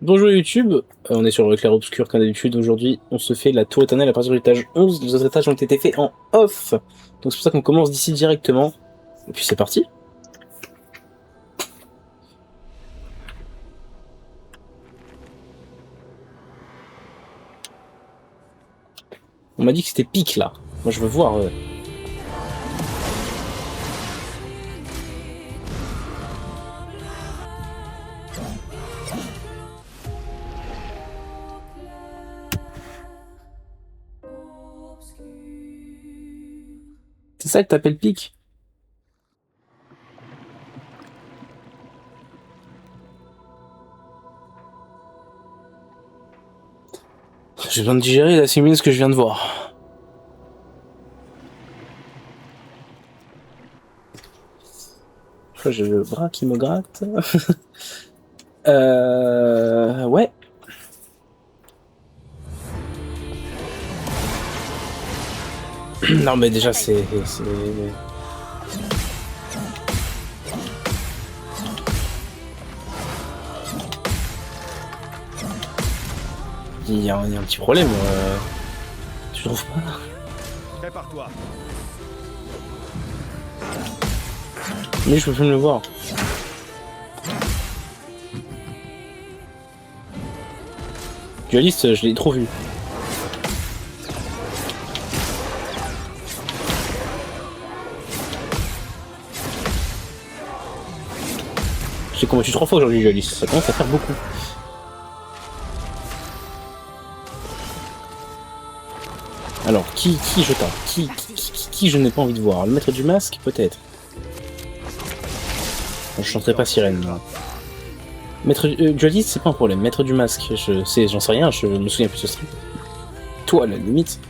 Bonjour YouTube, on est sur le clair obscur comme d'habitude. Aujourd'hui, on se fait la tour éternelle à partir de l'étage 11. Les autres étages ont été faits en off. Donc c'est pour ça qu'on commence d'ici directement. Et puis c'est parti. On m'a dit que c'était pique là. Moi je veux voir. C'est ça que t'appelles pique? J'ai besoin de digérer et d'assimiler ce que je viens de voir. J'ai le bras qui me gratte. Ouais. Non mais déjà c'est... Il y a un petit problème. Tu trouves pas? Prépare-toi. Mais je peux plus me le voir. Dualiste, je l'ai trop vu. J'ai combattu 3 fois aujourd'hui, Dualiste. Ça commence à faire beaucoup. Alors, qui je tape? Qui je n'ai pas envie de voir? Le maître du masque, peut-être. Je chanterai pas sirène, là. Maître Dualiste, c'est pas un problème. Maître du masque, j'en sais rien, je me souviens plus de ce stream. Toi, à la limite.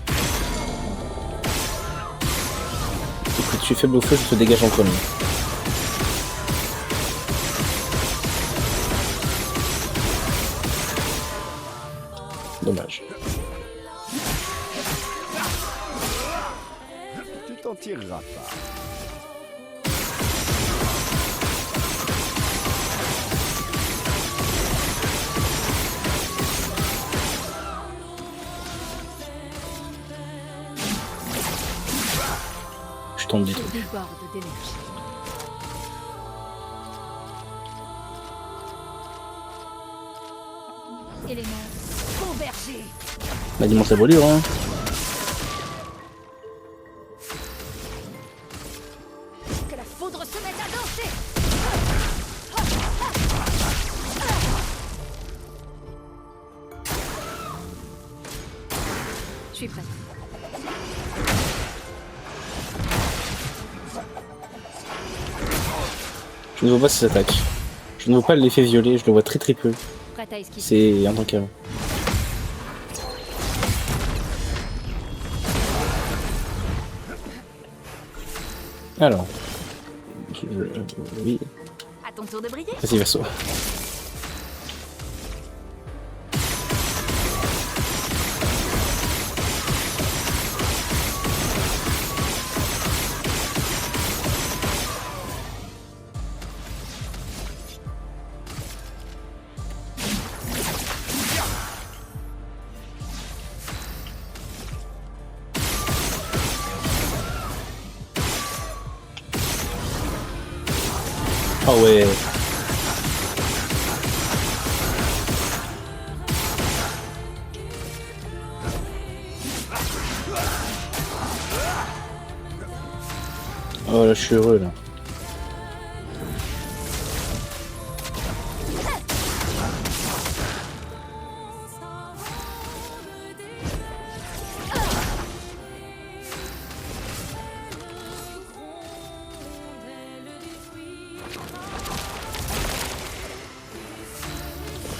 Écoute, tu es faible au feu, je te dégage en premier. Dommage. Tu t'en tireras pas. Je tente des trucs. Déborde d'énergie. Élément convergé. Bah dis-moi ça volure, hein. Que la foudre se mette à danser. Je suis prête. Je ne vois pas ces attaques. Je ne vois pas l'effet violet, je le vois très peu. Prête à esquiver. C'est un tant qu'avant. Alors. Oui. À ton tour de briller. Vas-y, verso. Ah ouais. Oh là, je suis heureux là.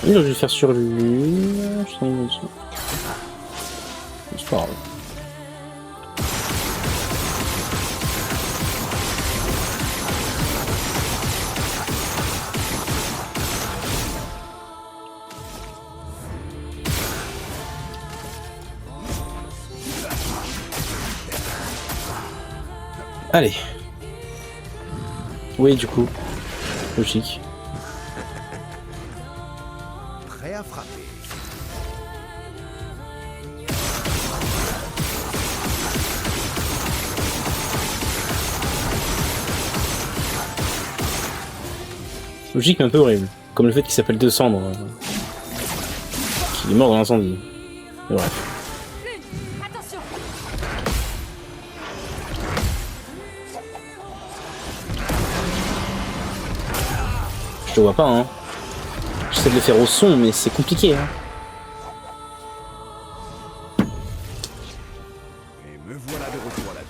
Oui, je vais le faire sur lui. Je t'en ai dessus. C'est pas grave. Allez. Oui, du coup. Logique. prêt à frapper. Logique mais un peu horrible. Comme le fait qu'il s'appelle De Cendres. Qu'il est mort dans l'incendie. Et bref. Attention. Je te vois pas, hein. J'essaie de le faire au son, mais c'est compliqué, hein. Et me voilà de retour à la vie.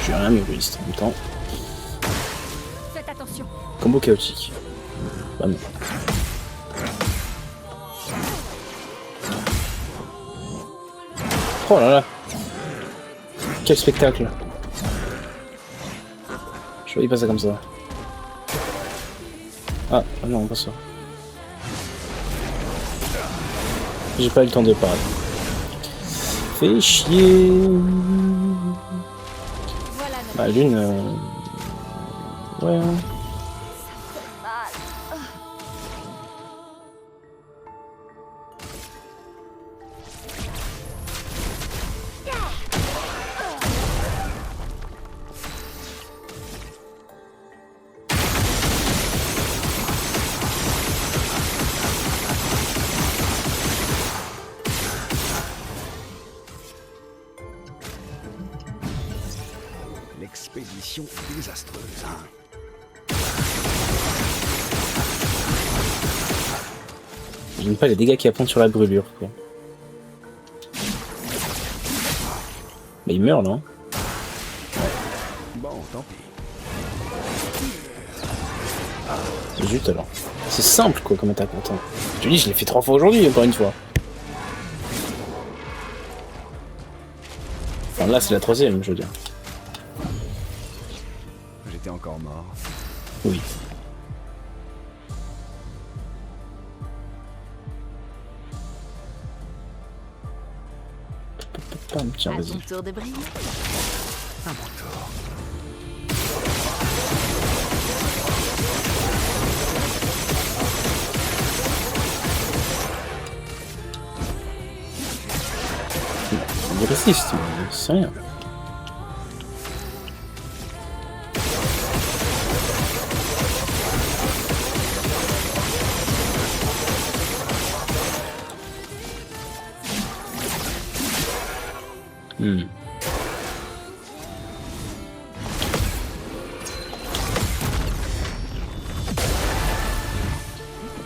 Je suis un égoïste en même temps. Faites attention. Combo chaotique. Bah non. Oh là là. Quel spectacle. Je voyais pas ça comme ça. Ah non, pas ça. J'ai pas eu le temps de parler. Fais chier. Voilà notre Bah l'une... Ouais. Hein. mal. L'expédition désastreuse, hein. J'aime pas les dégâts qui apprennent sur la brûlure, quoi. Mais il meurt, non? Bon, tant pis. Zut alors. C'est simple, quoi, comme attaque pourtant. Je te dis, je l'ai fait 3 fois aujourd'hui, encore une fois. Enfin là, c'est la 3e, je veux dire. J'étais encore mort. Oui. Tiens, À ton vas-y. tour de briller. À mon tour. Il résiste, mais c'est rien.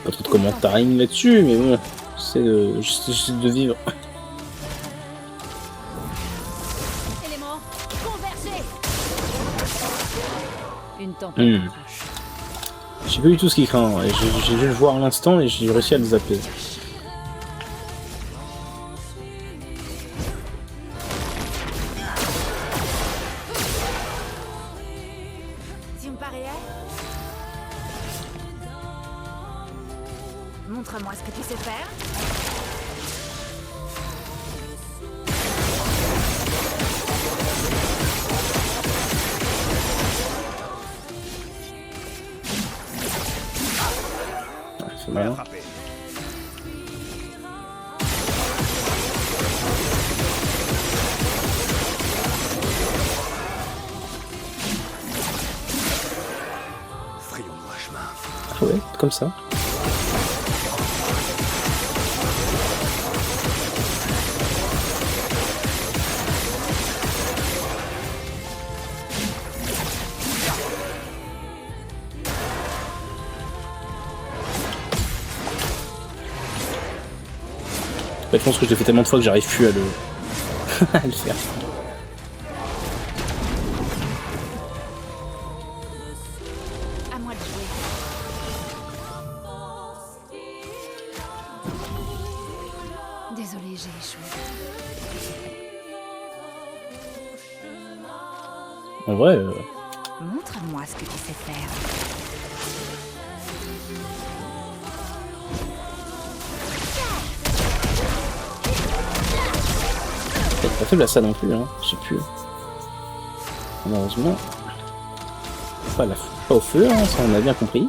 Pas trop de commentaires là-dessus, mais bon, j'essaie de vivre. Éléments, convergez. Une tempête approche. Je sais pas du tout ce qu'il craint. J'ai dû le voir à l'instant et j'ai réussi à le zapper. Si on paraît montre-moi ce que tu sais faire. C'est Prêt à malin. frapper. Frayons-nous un chemin. Ah ouais, comme ça. Je pense que je l'ai fait tellement de fois que j'arrive plus à le... à le faire. À moi de jouer. Désolée, j'ai échoué. En vrai, Montre-moi ce que tu sais faire. pas faible à ça non plus, hein. Je sais plus. Malheureusement. Pas au feu, hein, ça on a bien compris.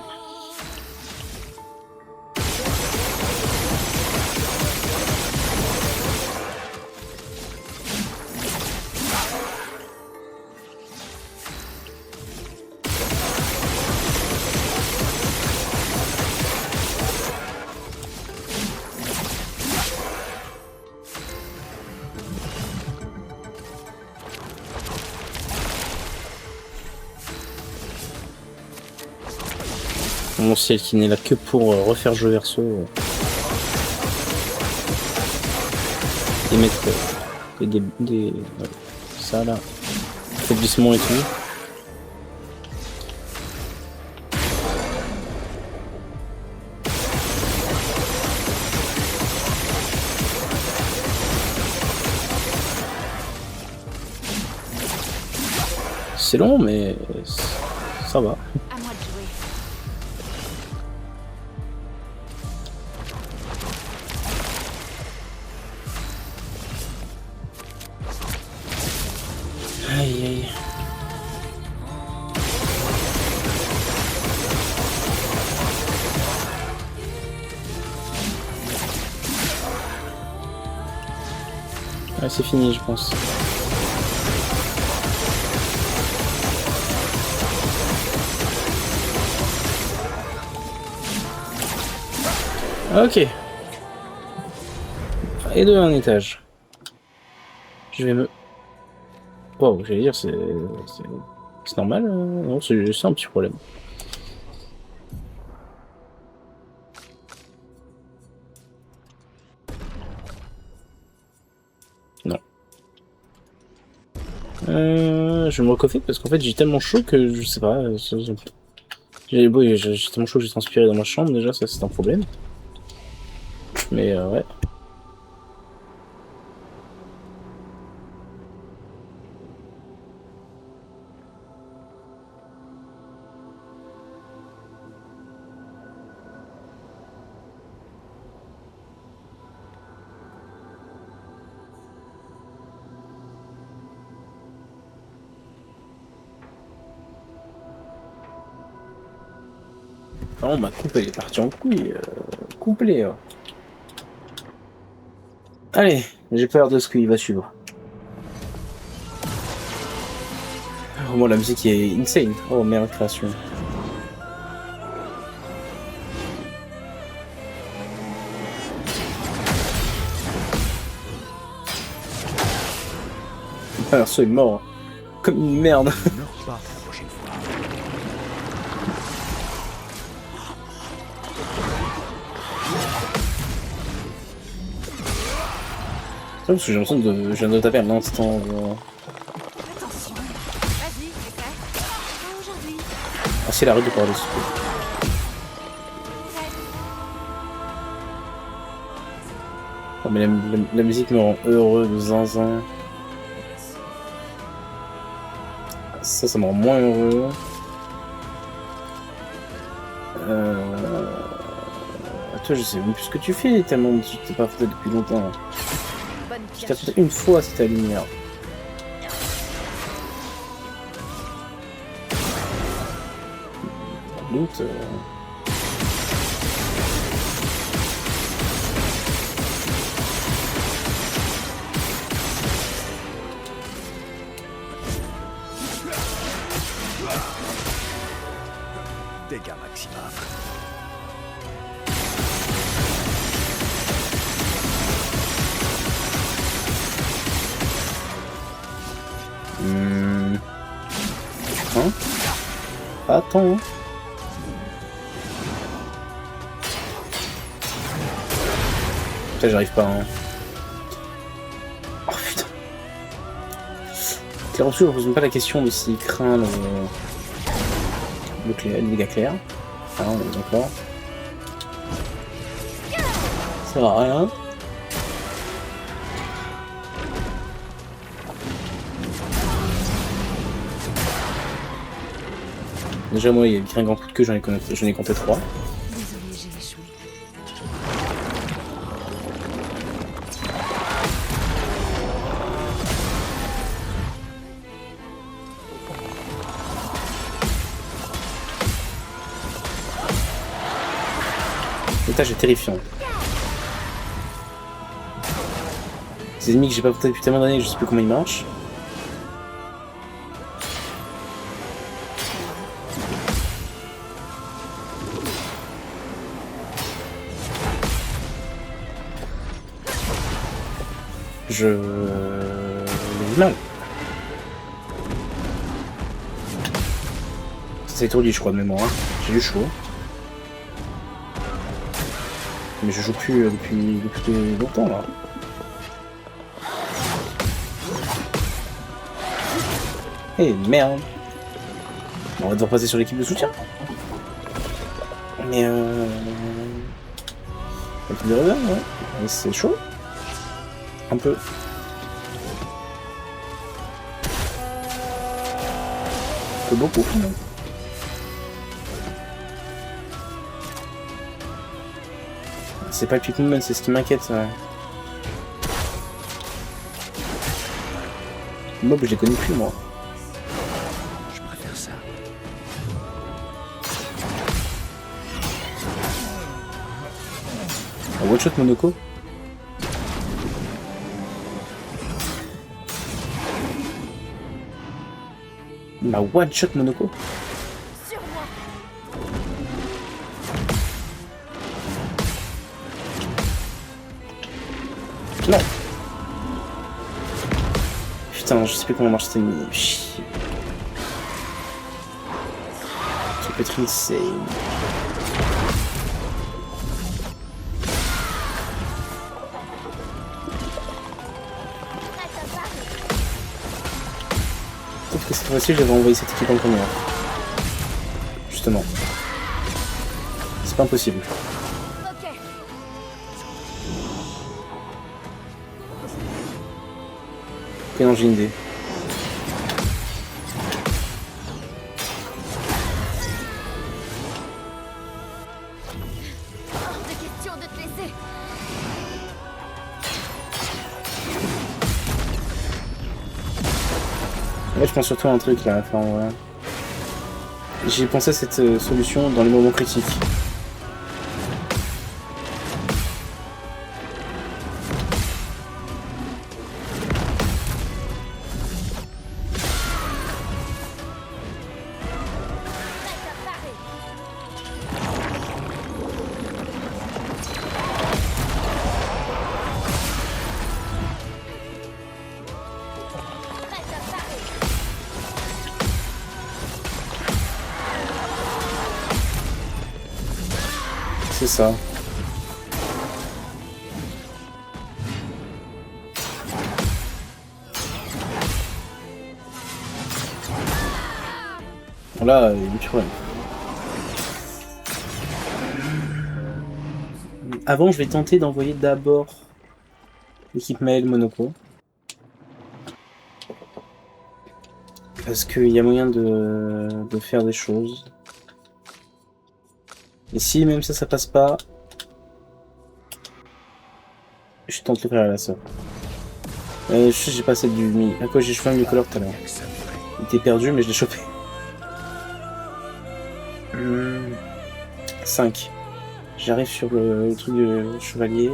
Mon ciel qui n'est là que pour refaire jeu verso et mettre ouais, ça là, affaiblissement et tout. C'est long mais ça va. À moi de jouer. Aïe aïe. Ouais, c'est fini je pense. Ok. Et de un étage. Je vais me... Wow, j'allais dire, c'est normal, non, c'est un petit problème. Non. Je vais me recoiffer parce qu'en fait j'ai tellement chaud que je sais pas. J'ai tellement chaud que j'ai transpiré dans ma chambre déjà, ça c'est un problème. Mais ouais. Non, ma coupe elle est partie en couille, complet. Allez, j'ai peur de ce qu'il va suivre. Vraiment la musique est insane. Oh merde, création. Le perso est mort. Comme une merde. Ne meurs pas la prochaine fois. Parce que j'ai l'impression de... Je viens de taper à l'instant. Attention. Vas-y, c'est fait. Pas aujourd'hui. Ah, c'est la rue de par-dessus. Oh, mais la musique me rend heureux de zinzin. Ça me rend moins heureux. Toi, je sais même plus ce que tu fais tellement tu t'es pas fait depuis longtemps. Bonne Je t'ai pioche. fait une fois cette lumière. Loot. Dégâts maximum. Hein? Attends. Putain, j'arrive pas. Hein. Oh putain. Claire Obscur, je ne pose même pas la question de s'il craint le dégât clair. Ah, on est d'accord. Ça va rien. Déjà, moi, il y a bien grand coup de queue, j'en ai compté 3. Désolé, j'ai échoué. étage est terrifiant. Ces ennemis que j'ai pas affrontés depuis tellement d'années, je sais plus comment ils marchent. J'ai du mal. C'est étourdi, je crois, de mémoire. J'ai eu chaud. Mais je joue plus depuis longtemps, là. Eh merde. On va devoir passer sur l'équipe de soutien. Mais l'équipe de réserve, ouais. C'est chaud. Un peu. Un peu beaucoup quand même. C'est pas le Quick Movement, c'est ce qui m'inquiète. Ouais. Les mobs, je les connais plus moi. Je préfère ça. Un one shot Monoko. Ma one shot Monoko. Sur moi. Non. Putain, je sais plus comment marche cette ennemie. Chier. Ça peut être insane. Peut-être que cette fois-ci, j'avais envoyé cette équipe en première. Justement. C'est pas impossible. Ok. Ok, non, j'ai une idée. Hors de question de te laisser. Ouais, je pense surtout à un truc là. Enfin, ouais. J'ai pensé à cette solution dans les moments critiques. C'est ça. Là, il y a du problème. Avant, je vais tenter d'envoyer d'abord l'équipe Maël Monoko. Parce qu'il y a moyen de faire des choses. Et si même ça passe pas, je tente le frère à la sœur. Je sais j'ai pas assez du mi. À quoi j'ai chopé un mi-color tout à l'heure. Il était perdu mais je l'ai chopé. 5. J'arrive sur le truc de chevalier.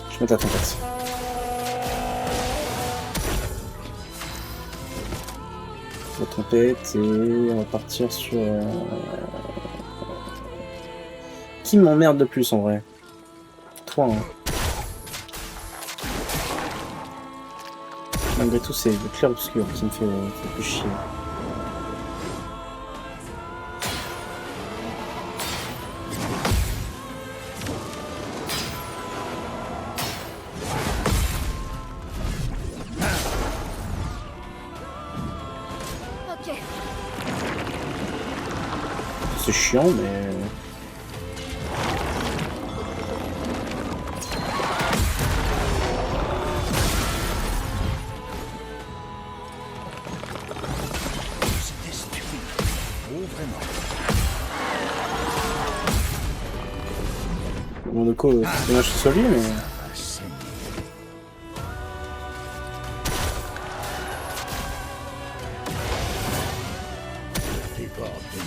Je monte à tempête. La tempête et on va partir sur... Qui m'emmerde le plus en vrai? Toi, hein. Malgré tout, c'est le clair obscur qui me fait plus chier. Ok. C'est chiant, mais... C'était stupide. Oh, vraiment. Bon, de quoi, c'est dommage que ce soit lui, mais... Ah, c'est Déborde de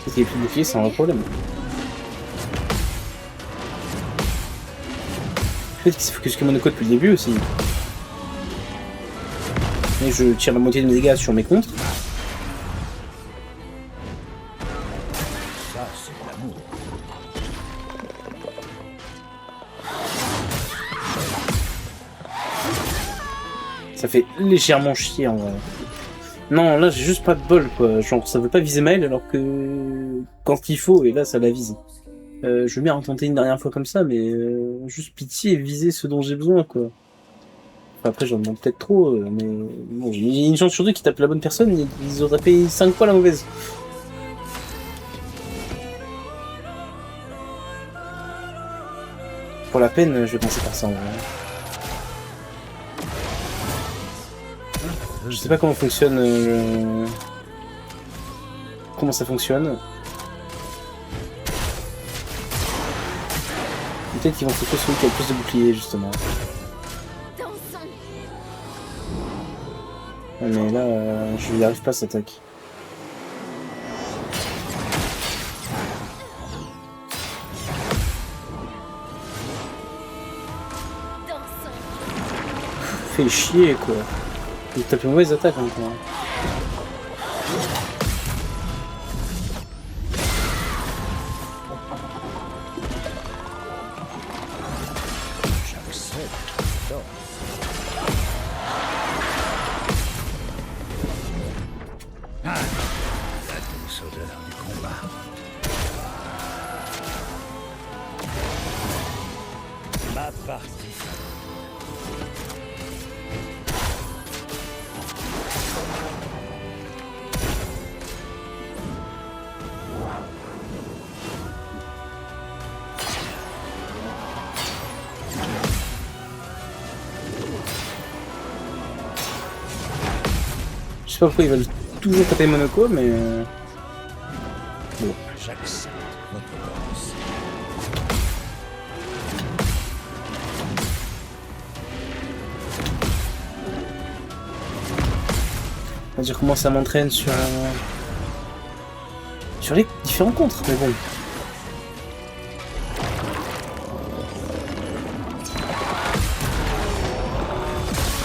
Parce qu'il y a plus de bouclier, c'est un vrai problème. Peut-être qu'il faut que je use Monoko depuis le début aussi. Mais je tire la moitié de mes dégâts sur mes contres. Ça, c'est de l'amour. Ça fait légèrement chier en vrai. Non, là j'ai juste pas de bol quoi. Genre ça veut pas viser Maël alors que quand il faut, et là ça la vise. Je veux bien retenter une dernière fois comme ça, mais juste pitié et viser ce dont j'ai besoin quoi. Enfin, après j'en demande peut-être trop, mais bon, j'ai une chance sur deux qu'ils tapent la bonne personne, ils auraient payé 5 fois la mauvaise. Pour la peine, je vais penser par ça en vrai. Je sais pas comment fonctionne comment ça fonctionne. Peut-être qu'ils vont focus celui qui a le plus de boucliers justement. Dansons. Ouais, mais là, je n'y arrive pas cette attaque. Dansons. Fait chier quoi. Il tape une mauvaise attaque encore. J'accepte. Danse. Ah, la douce odeur du combat. Ma partie. Je sais pas pourquoi ils veulent toujours taper Monoko, mais... Bon. J'accepte votre danse. On va dire comment ça m'entraîne sur les différents contres, mais bon.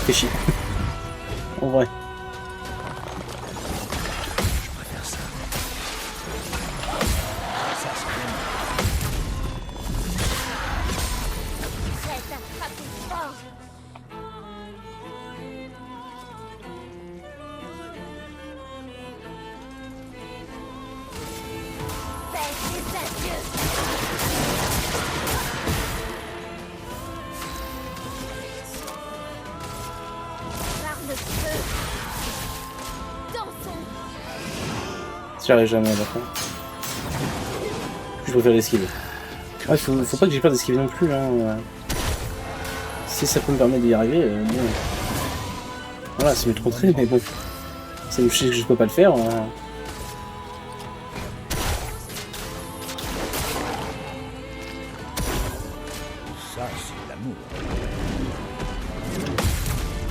Fait chier. En vrai. Je préfère ça. Ça, c'est bien. Prête à frapper fort. Faites des adieux. Par le feu. Dansons. J'y arrive jamais à la fin. Je préfère l'esquiver. Ouais, faut pas que j'ai peur d'esquiver non plus, hein. Si ça peut me permettre d'y arriver, bon. Voilà, c'est mieux de contrer, mais bon. Ça me chie que je peux pas le faire. Ça, c'est de l'amour.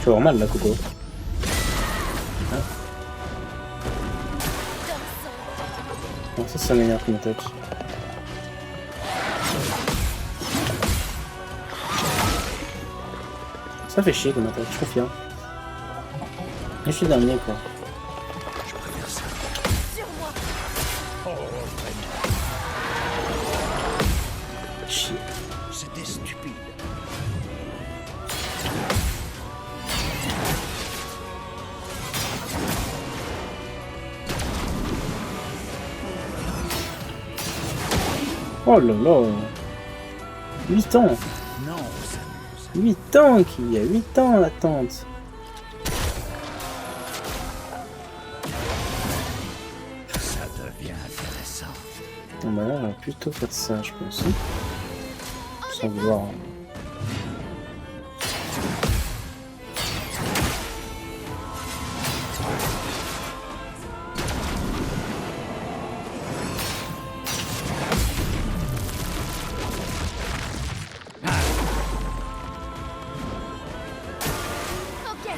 Tu vas avoir mal là, Coco. Dansons. Non, ça m'énerve comme attaque. Ça fait chier comme attaque, je confirme. Et je suis dernier quoi. Je préfère ça. Sur moi. Oh, vraiment. Chier. C'était stupide. Oh là là. 8 ans. Non, on s'amuse. 8 ans qu'il y a 8 ans en attente. Ça devient intéressant. Bon bah là, on va plutôt faire ça, je pense. Sans vouloir. Ok.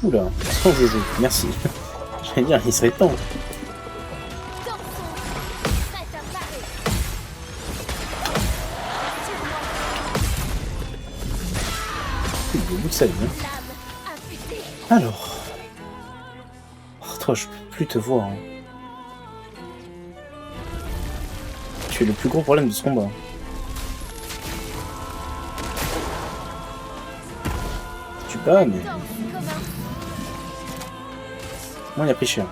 coup là. C'est quand je joue. Merci. J'allais dire, il serait temps. Dansons. Prête à parer. Sur moi. Il est au bout de sa vie. Hein. Lame affûtée. Alors. Oh, toi, je peux plus te voir. Hein. Tu es le plus gros problème de ce combat. Tu bats, mais. Danse comme un Moi, il a pris cher.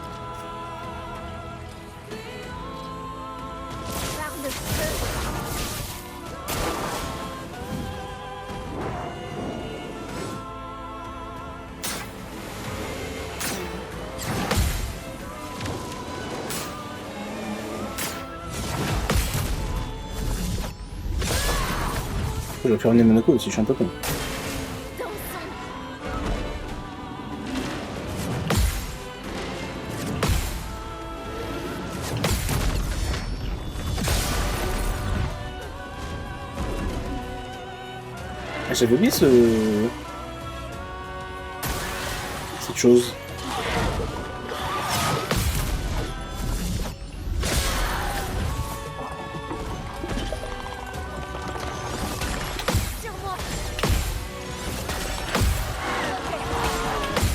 phare de feu. J'aurais pu ramener Monaco aussi, je suis un peu con. Dansons. Ah, j'avais oublié cette chose. Sur moi.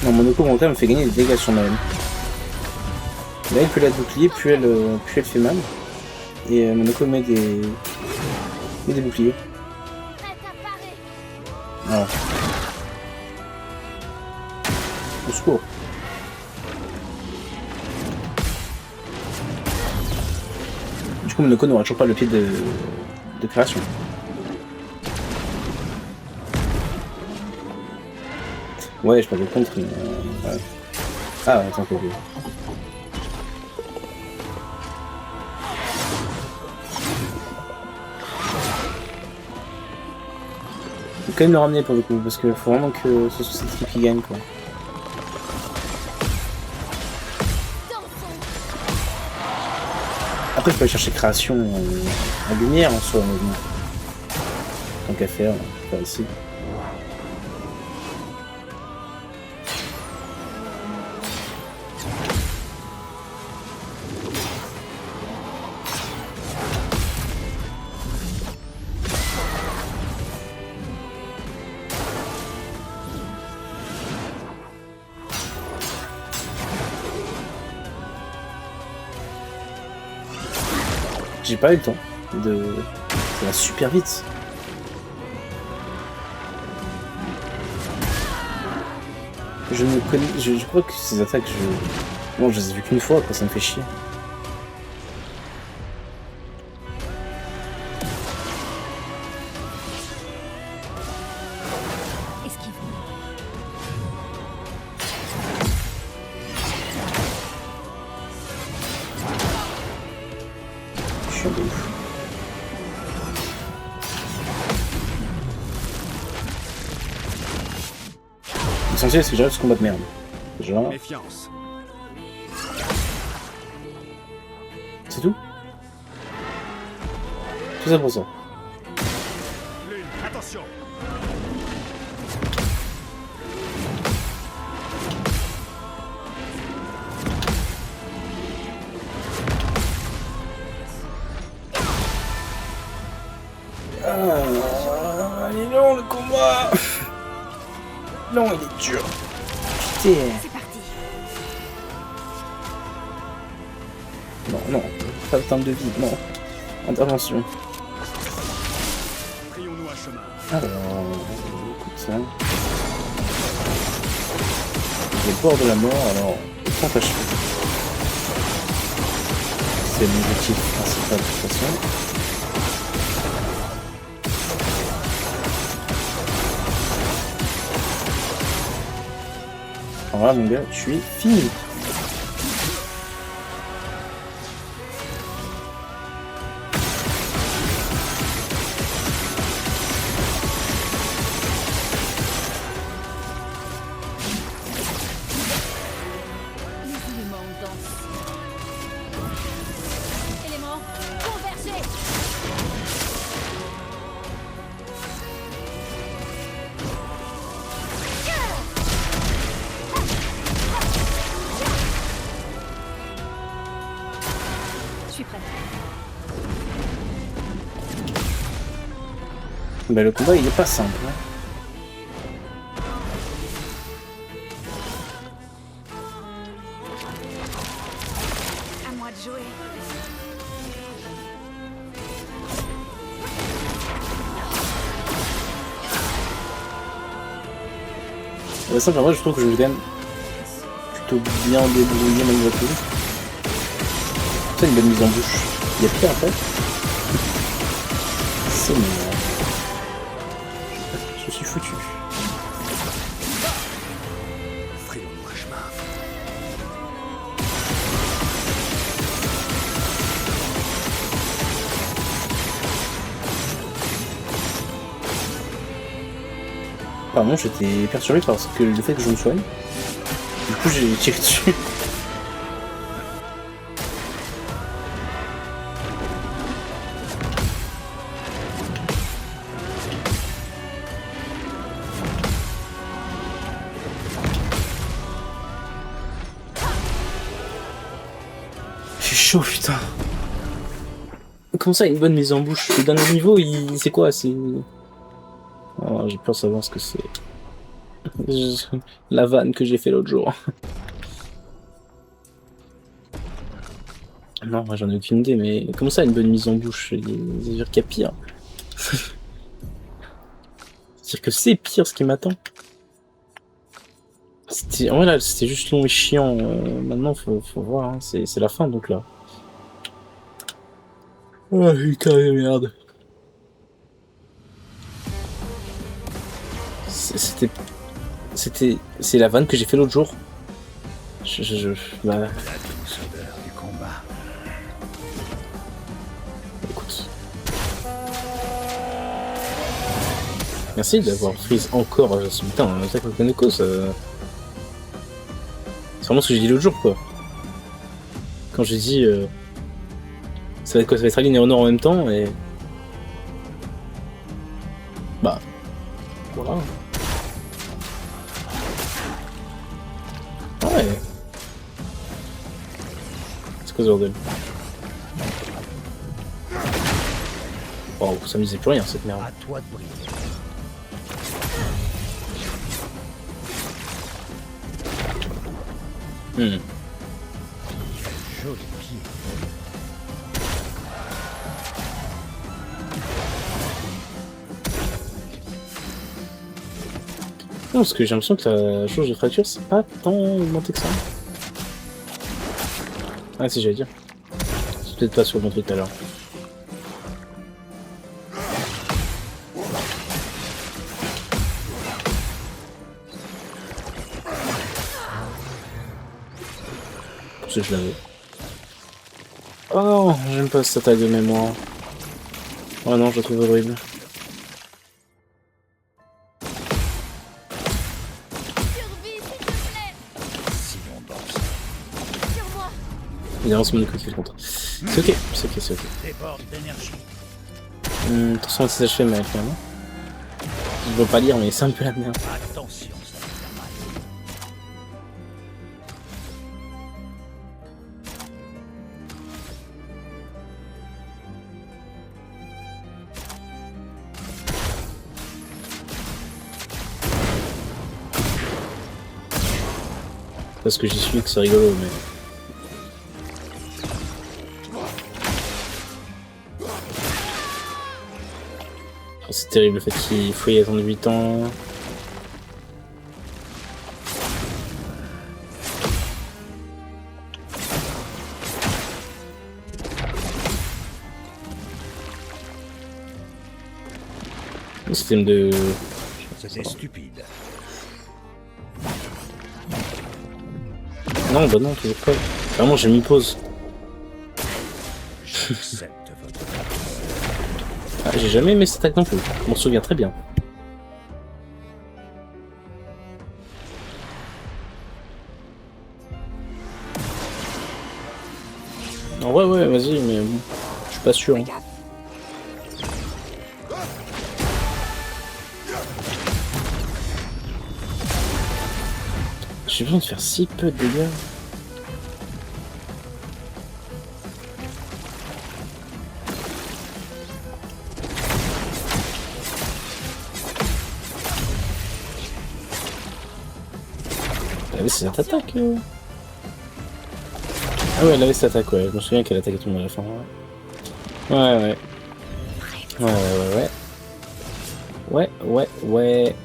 Non, Monaco Monta me fait gagner des dégâts sur Noël. Là, plus elle a de bouclier, plus elle fait mal. Et Monaco met des boucliers. Prête à parer. Voilà. Au secours. Du coup, Monaco n'aura toujours pas le pied de création. Ouais, je parle contre, mais... ouais. Ah, attends, quoi. Faut quand même le ramener pour le coup, parce qu'il faut vraiment que ce soit cette équipe qui gagne, quoi. Dansons. Après, je peux aller chercher création en lumière en soi, mais bon. Tant qu'à faire, on va faire ici. J'ai pas eu le temps de... Ça va super vite. Je ne connais... Je crois que ces attaques, bon, je les ai vues qu'une fois, quoi, ça me fait chier. Esquive. Je suis un de ouf. L'essentiel, c'est que j'arrive ce combat de merde. Déjà, Méfiance. c'est tout. Tout ça pour ça. Lune, attention. Ah, il est long le combat. Non, il est dur. Putain. C'est parti. Non, non, pas le temps de vie, non. Intervention. Prions-nous un chemin. Alors, écoute ça. J'ai le bord de la mort, alors, autant t'achever. C'est l'objectif principal de toute façon. Alors là, mon gars, je suis fini. Les éléments dansent. Éléments, convergez. Bah le combat il est pas simple. Hein. À moi de jouer. Ça, en vrai, je trouve que je me suis quand même plutôt bien débrouillé malgré tout. C'est une bonne mise en bouche. Il y a pire après. C'est mignon. Je suis foutu. Frayons-nous un chemin. Apparemment, j'étais perturbé parce que le fait que je me soigne. Du coup, j'ai tiré dessus. J'ai chaud, putain. Comment ça, une bonne mise en bouche? Le dernier niveau, c'est quoi? C'est... Oh, j'ai peur de savoir ce que c'est. La vanne que j'ai fait l'autre jour. Non, moi j'en ai aucune idée, mais comment ça, une bonne mise en bouche? C'est-à-dire qu'il y a pire. C'est-à-dire que c'est pire ce qui m'attend. En vrai là, c'était juste long et chiant. Maintenant, faut voir, hein. C'est la fin donc là. Oh, carré merde. C'est la vanne que j'ai fait l'autre jour. Bah... La douce odeur du combat. Écoute. Merci d'avoir freeze encore ce putain, on attaque avec Kaneko, ça... C'est vraiment ce que j'ai dit l'autre jour quoi. Quand j'ai dit... Ça va être quoi? Ça va être Aline et Honor en même temps et... Bah... Voilà. Ouais. C'est quoi ce bordel? Waouh, ça me disait plus rien cette merde. À toi de briller. Joli pied. Non, parce que j'ai l'impression que la chose de fracture c'est pas tant augmenté que ça. Ah si j'allais dire. C'est peut-être pas sur mon truc tout à l'heure. Pour ce que je l'avais. Oh non, j'aime pas cette attaque de mémoire. Oh non, je la trouve horrible. Survie, s'il te plaît. Si on danse, Sur moi. Évidemment, c'est Monaco qui fait le contre. C'est ok, c'est ok, c'est ok. déborde d'énergie. Attention à ces HP, mais finalement. Je veux pas lire, mais c'est un peu la merde. Attention, ça va faire mal. Parce que j'y suis que c'est rigolo, mais... Oh, c'est terrible le fait qu'il faut y attendre 8 ans. Le système de... C'était stupide. Non, bah non, toujours pas. Vraiment, j'ai mis pause. J'accepte votre... Ah, j'ai jamais aimé cette attaque non plus. Je m'en souviens très bien. En vrai, ouais, vas-y, mais bon, je suis pas sûr. Hein. J'ai besoin de faire si peu de dégâts. avait cette attaque. Ah ouais, elle avait cette attaque, ouais. Je me souviens qu'elle attaquait tout le monde à la fin. Ouais. Ouais.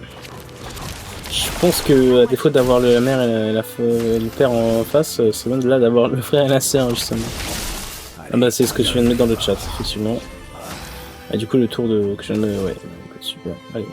Je pense que à défaut d'avoir la mère et le père en face, c'est même là d'avoir le frère et la sœur justement. Ah bah c'est ce que je viens de mettre dans le chat, effectivement. Ah du coup le tour de que je viens de ouais, super. Allez,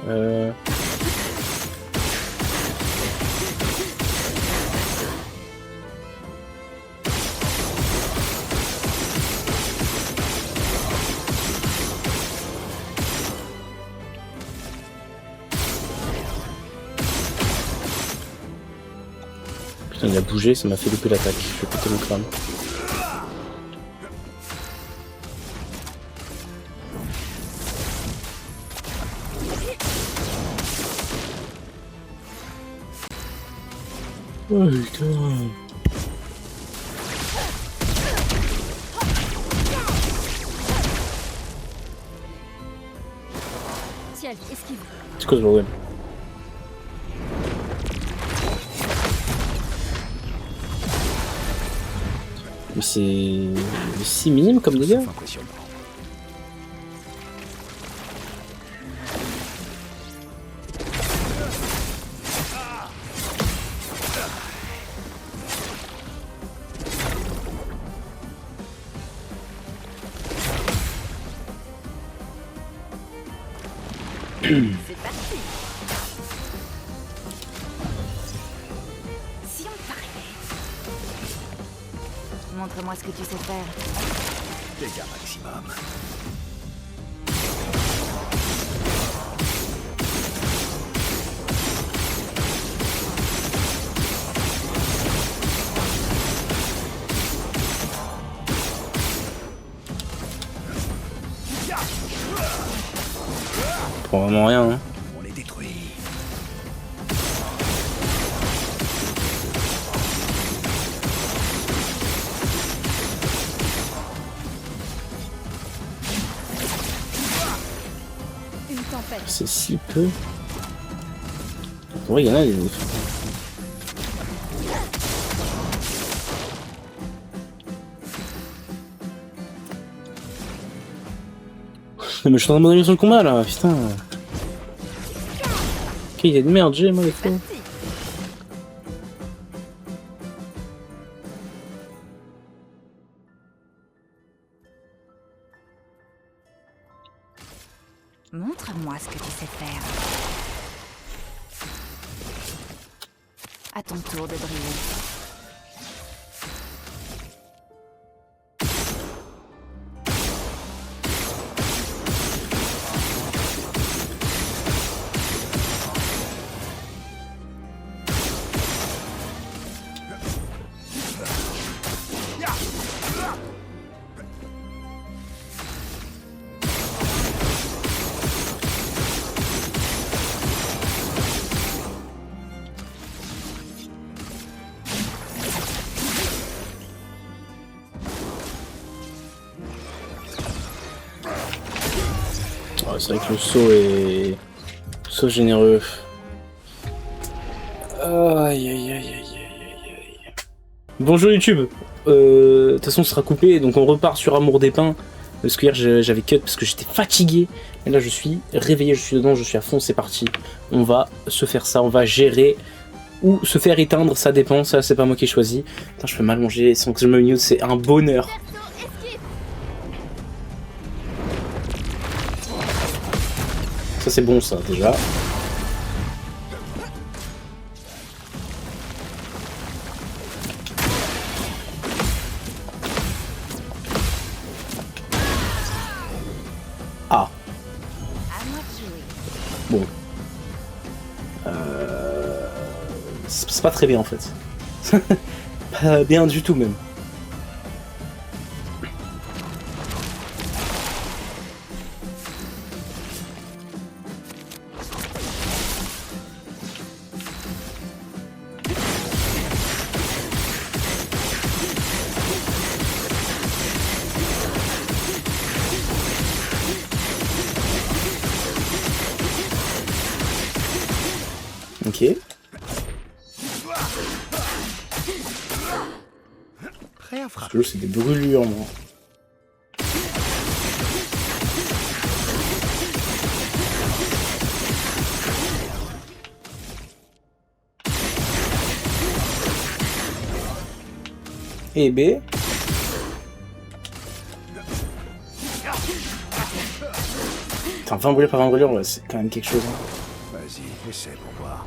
Putain, il a bougé, ça m'a fait louper l'attaque. Je vais péter mon crâne. Oh putain. Ciel, esquive. C'est quoi ce bordel? Mais c'est si minime comme dégâts. Impressionnant. C'est parti. Si on parlait. Montre-moi ce que tu sais faire. Dégâts maximum. Pour vraiment rien, hein. On les détruit. Une tempête. C'est si peu. Ouais, il y en a des. Mais je suis en train de sur le combat là, putain. Ok, il y a de merde, j'ai moi des fois. Parti. Montre-moi ce que tu sais faire. À ton tour de briller. Ouais, c'est vrai que le saut est. Saut généreux. Aïe. Bonjour YouTube. De toute façon, ce sera coupé, donc on repart sur Amour des Pins. Parce que hier j'avais cut parce que j'étais fatigué. Et là je suis réveillé, je suis dedans, je suis à fond, c'est parti. On va se faire ça, on va gérer ou se faire éteindre, ça dépend, ça c'est pas moi qui ai choisi. Putain, je peux mal manger sans que je me mute, c'est un bonheur. Ça c'est bon ça déjà. Ah. À moi de jouer. Bon. C'est pas très bien en fait. Pas bien du tout même. Ok. Prêt à Parce frapper. que là, c'est des brûlures, moi. Et B. Putain, 20 brûlures par 20 brûlures, ouais, c'est quand même quelque chose. Hein. Vas-y, essaie pour voir.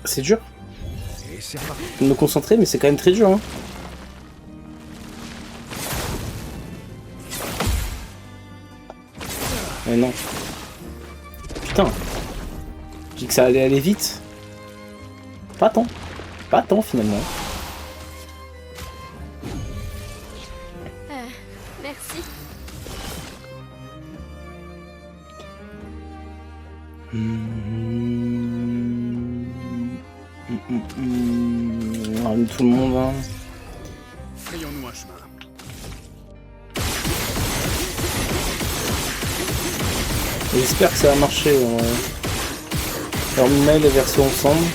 C'est dur Et c'est reparti. de me concentrer, mais c'est quand même très dur. Hein. Mais non. Putain. J'ai dit que ça allait aller vite. Pas tant. Pas tant finalement. Merci. On ramène tout le monde. Hein. Frayons-nous un chemin. J'espère que ça va marcher. Terminal et version ensemble.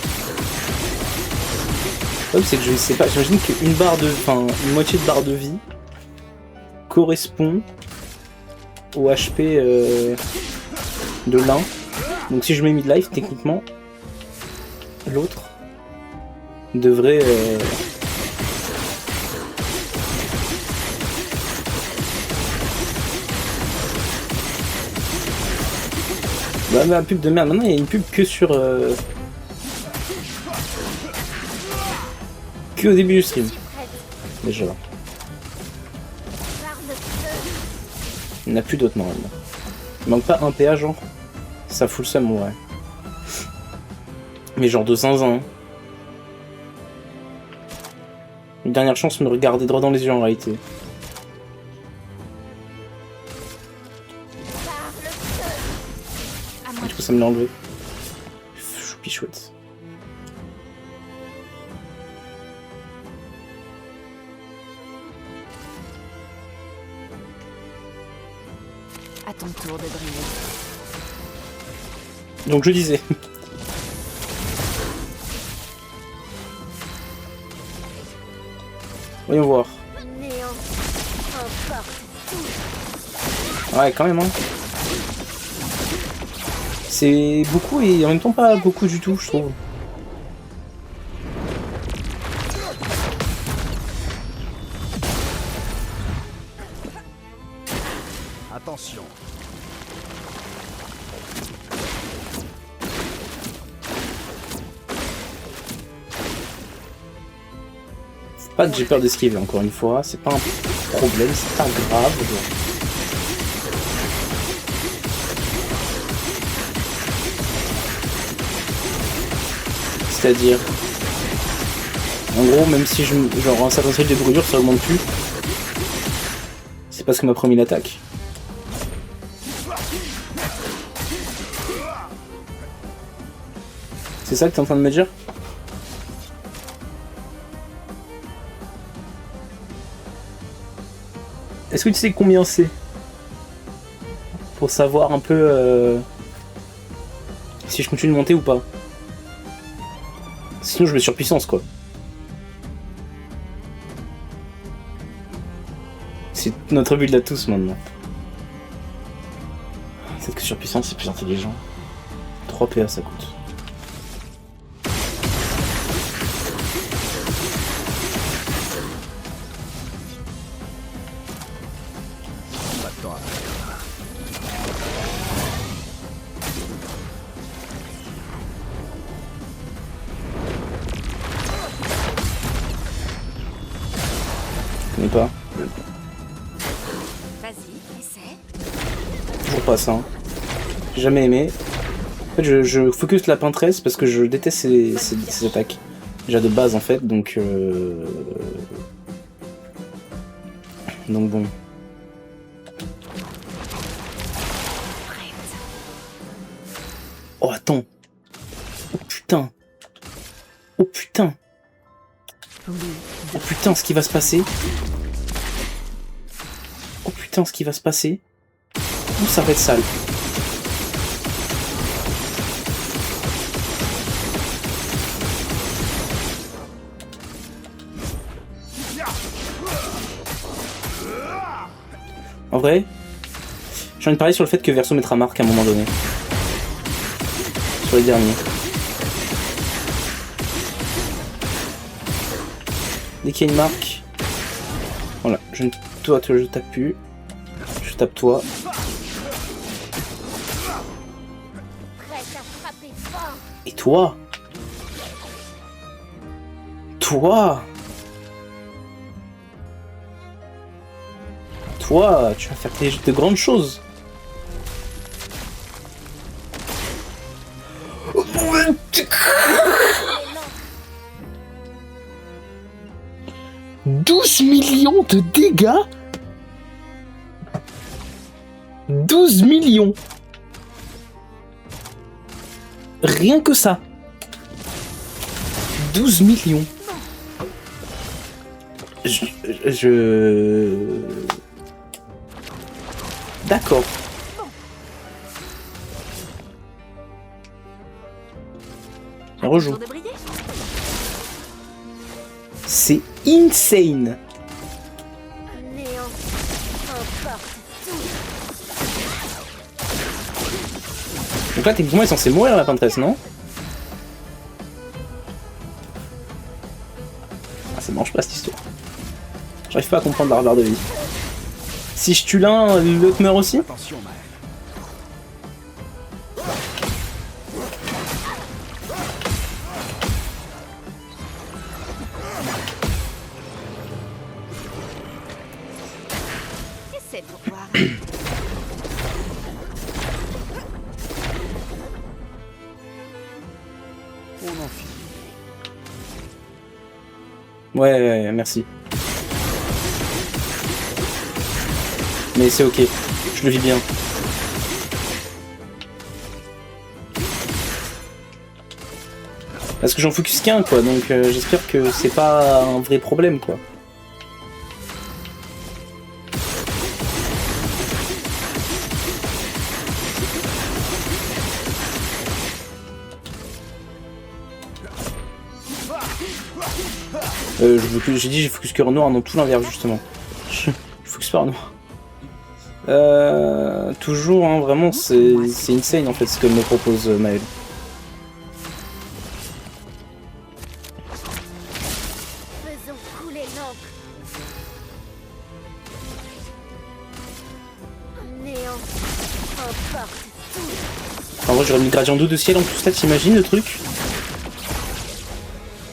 Le problème c'est que je sais pas. J'imagine qu'une barre de, enfin une moitié de barre de vie correspond au HP de l'un. Donc si je mets midlife, techniquement, l'autre devrait bah mais un pub de merde. Maintenant il y a une pub que sur que au début du stream. Déjà. Il n'y en a plus d'autres normalement. Il manque pas un PA genre. Ça fout le seum ouais. Mais genre de zinzin. Hein. Une dernière chance, me regarder droit dans les yeux en réalité. Du coup ça me l'a enlevé. Choupi chouette. À ton tour de briller. Donc je disais. Voyons voir. Ouais, quand même, hein. C'est beaucoup et en même temps pas beaucoup du tout, je trouve. Attention. C'est pas que j'ai peur d'esquiver, encore une fois. C'est pas un problème, c'est pas grave. C'est-à-dire, en gros, même si genre un certain seuil de brûlure, ça augmente plus. C'est parce que m'a promis l'attaque. C'est ça que t'es en train de me dire? Est-ce que tu sais combien c'est? Pour savoir un peu si je continue de monter ou pas. Sinon je mets sur puissance quoi. C'est notre but là tous maintenant. Peut-être que sur puissance c'est plus intelligent. 3 PA ça coûte. Pas de temps à perdre. Je connais pas. Vas-y, essaie. Toujours pas ça. Hein. J'ai jamais aimé. En fait je focus la peintresse parce que je déteste ces attaques. Déjà de base en fait, donc bon. Oh attends. Oh putain. Oh putain. Oh putain ce qui va se passer. Oh putain ce qui va se passer. Ouh ça va être sale. En vrai, j'ai envie de parler sur le fait que Verso mettra marque à un moment donné. Sur les derniers. Dès qu'il y a une marque... Voilà, toi, je tape plus. Je tape toi. Et toi? Toi, tu vas faire de grandes choses. « 12 millions de dégâts ! 12 millions ! Rien que ça. 12 millions. D'accord. On rejoue. C'est insane. Donc là, techniquement, il est censé mourir, la Pinterest, non? Ah, ça marche pas, cette histoire. J'arrive pas à comprendre la barre de vie. Si je tue l'un, l'autre meurt aussi? Attention, Maël. Essaie pour voir. On en finit. Ouais, merci. Mais c'est ok, je le vis bien. Parce que j'en focus qu'un, quoi, donc j'espère que c'est pas un vrai problème, quoi. J'ai dit j'ai focus que noir, non, tout l'inverse, justement. Je focus pas en noir. Toujours, hein, vraiment, c'est insane en fait ce que me propose Maël. Faisons couler l'encre. Néant emporte tout. En vrai, j'aurais mis gradient d'eau de ciel en plus là, t'imagines le truc?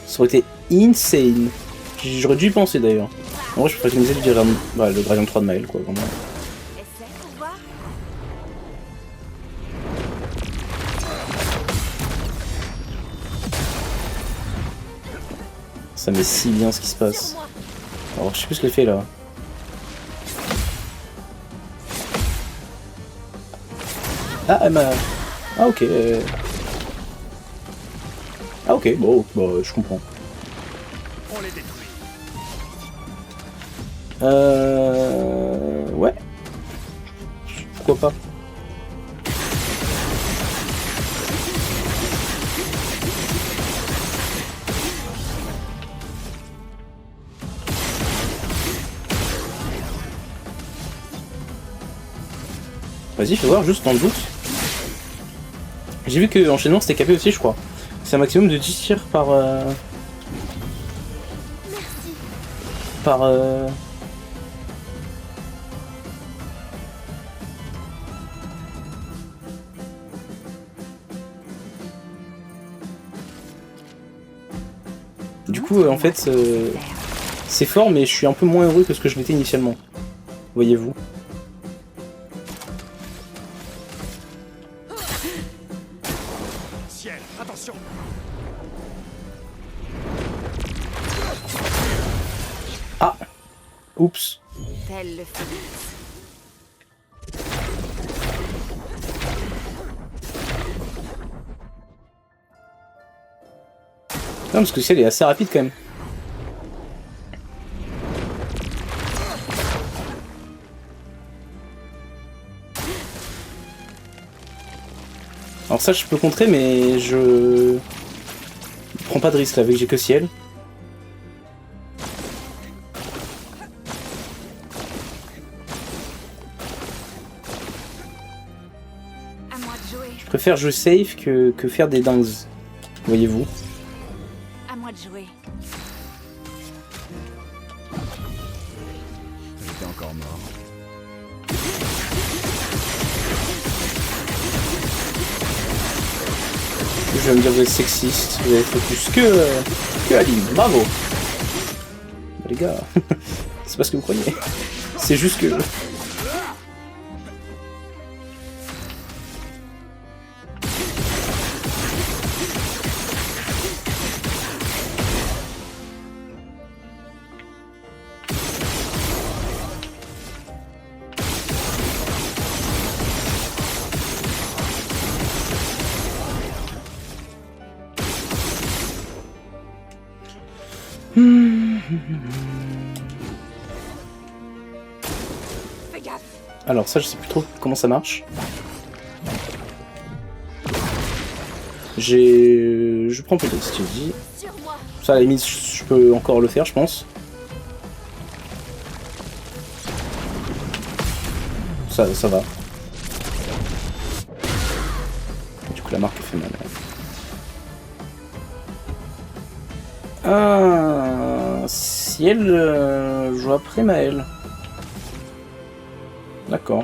Ça aurait été insane. J'aurais dû y penser d'ailleurs. En vrai, je préfère utiliser le gradient 3 de Maël, quoi, vraiment. Essaie pour voir. Ça met si bien ce qui se passe. Sur moi. Alors, je sais plus ce qu'elle fait là. Ah, elle m'a... Ah, ok. Ah, ok, bon, bah, je comprends. On les détruit. Ouais. Pourquoi pas. Vas-y, fais voir, juste dans le doute. J'ai vu que enchaînement c'était capé aussi, je crois. C'est un maximum de 10 tirs par... Par... Du coup, en fait, c'est fort, mais je suis un peu moins heureux que ce que je l'étais initialement. Voyez-vous. Ciel, attention. Ah! Oups. Tel le phénix. Non, parce que ciel est assez rapide quand même. Alors ça je peux contrer mais je prends pas de risque là vu que j'ai que ciel. préfère jouer safe que faire des dingues. Voyez-vous. À moi de jouer. J'étais encore mort. Je vais me dire vous êtes sexiste, vous avez focus que Aline, bravo. Bah, les gars, c'est pas ce que vous croyez. C'est juste que... Fais gaffe. Alors ça, je sais plus trop comment ça marche. Je prends peut-être ce que tu dis. Sur moi. Ça, à la limite, je peux encore le faire, je pense. Ça va. Du coup, la marque fait mal. Ah, si elle joue après Maël. D'accord.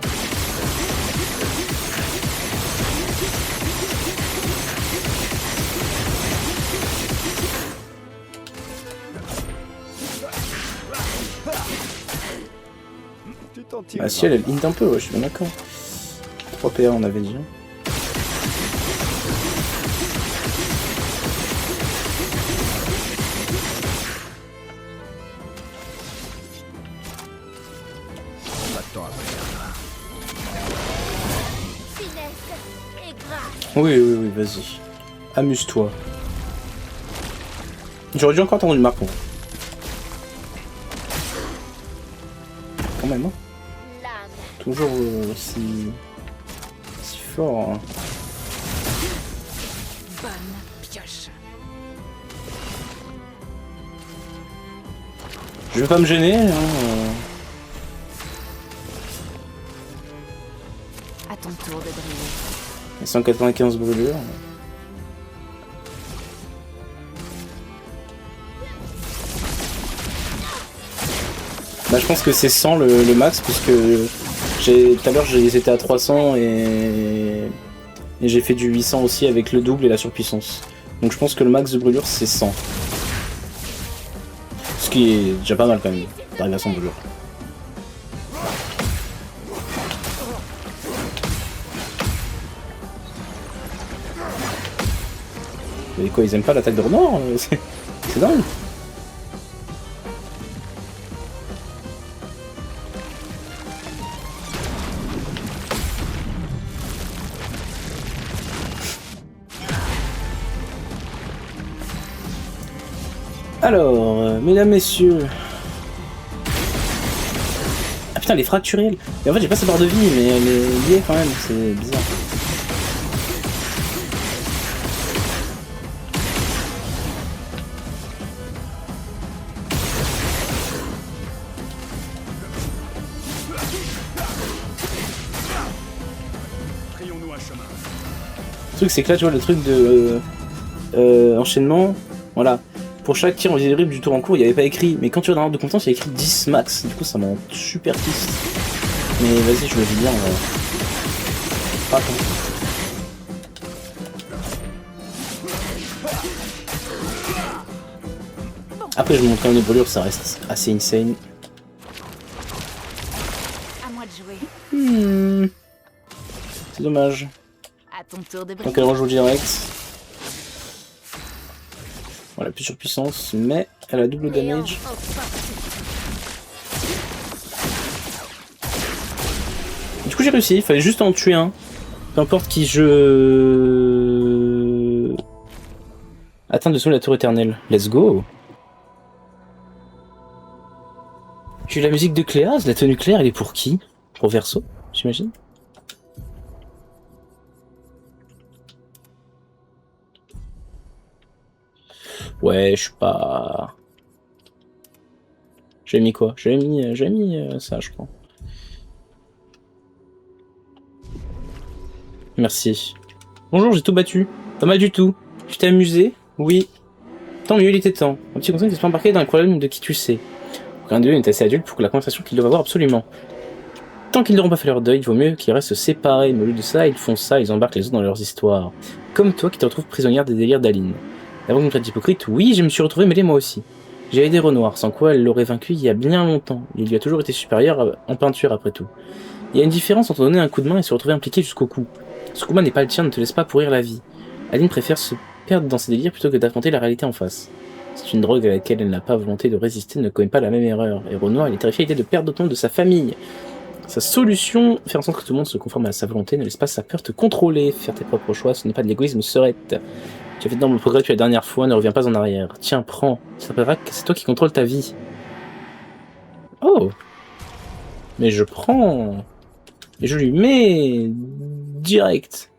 Tu t'en tires. Bah si elle hint un peu, ouais, je suis bien d'accord. 3 PA on avait dit. Pas de temps à perdre. Finesse et grâce. Oui, vas-y. Amuse-toi. J'aurais dû encore attendre une marque. Quand même, hein. L'âme. Toujours si fort. Hein. Bonne pioche. Je vais pas me gêner. Hein. À ton tour de briller. 195 brûlures. Bah, je pense que c'est 100 le max, puisque tout à l'heure j'étais à 300 et j'ai fait du 800 aussi avec le double et la surpuissance. Donc je pense que le max de brûlure c'est 100. Ce qui est déjà pas mal quand même, d'arriver à 100 brûlures. Mais quoi, ils aiment pas l'attaque de remords? C'est dingue. Alors, mesdames, messieurs... Ah putain, elle est fracturée elle. Mais en fait, j'ai pas sa barre de vie, mais elle est liée quand même, c'est bizarre. Frayons-nous un chemin. Le truc, c'est que là, tu vois, le truc de... enchaînement, voilà. Pour chaque tir en visible du tour en cours, il n'y avait pas écrit. Mais quand tu vas dans l'ordre de compétence, il y a écrit 10 max. Du coup, ça m'en super triste. Mais vas-y, je le vis bien. Pas attends. Après, je montre quand même les brûlures, ça reste assez insane. À moi de jouer. C'est dommage. À ton tour de Donc briller. elle rejoue direct. Voilà, plus sur puissance, mais elle a double Néant damage. en force. Du coup j'ai réussi, il fallait juste en tuer un. Peu importe qui je... Atteindre de son la tour éternelle. Let's go. J'ai eu la musique de Cléas, la tenue claire, elle est pour qui? Pour Verso, j'imagine. Ouais, je suis pas... J'ai mis quoi? J'ai mis ça, je crois. Merci. Bonjour, j'ai tout battu. Pas mal du tout. Tu t'es amusé? Oui. Tant mieux, il était temps. Un petit conseil, ne pas embarquer dans les problèmes de qui tu sais. Aucun d'eux n'est assez adulte pour que la conversation qu'ils doivent avoir absolument. Tant qu'ils n'auront pas fait leur deuil, il vaut mieux qu'ils restent séparés, mais au lieu de ça, ils font ça, ils embarquent les autres dans leurs histoires. Comme toi qui te retrouves prisonnière des délires d'Aline. Avant une traite hypocrite, oui, je me suis retrouvé mêlé moi aussi. J'ai aidé Renoir, sans quoi elle l'aurait vaincu il y a bien longtemps. Il lui a toujours été supérieur en peinture après tout. Il y a une différence entre donner un coup de main et se retrouver impliqué jusqu'au cou. Ce combat n'est pas le tien, ne te laisse pas pourrir la vie. Aline préfère se perdre dans ses délires plutôt que d'affronter la réalité en face. C'est une drogue à laquelle elle n'a pas volonté de résister, ne commet pas la même erreur. Et Renoir, il est terrifié à l'idée de perdre autant de sa famille. Sa solution, faire en sorte que tout le monde se conforme à sa volonté, ne laisse pas sa peur te contrôler. Faire tes propres choix, ce n'est pas de l'égoïsme, serait-ce. Tu as fait d'énormes progrès depuis la dernière fois, ne reviens pas en arrière. Tiens, prends. Ça s'appellera que c'est toi qui contrôles ta vie. Oh. Mais je prends. Et je lui mets. Direct.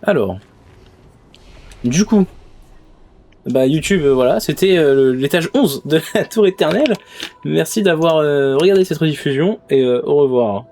Alors. Du coup. Bah YouTube, voilà, c'était l'étage 11 de la Tour Éternelle. Merci d'avoir regardé cette rediffusion et au revoir.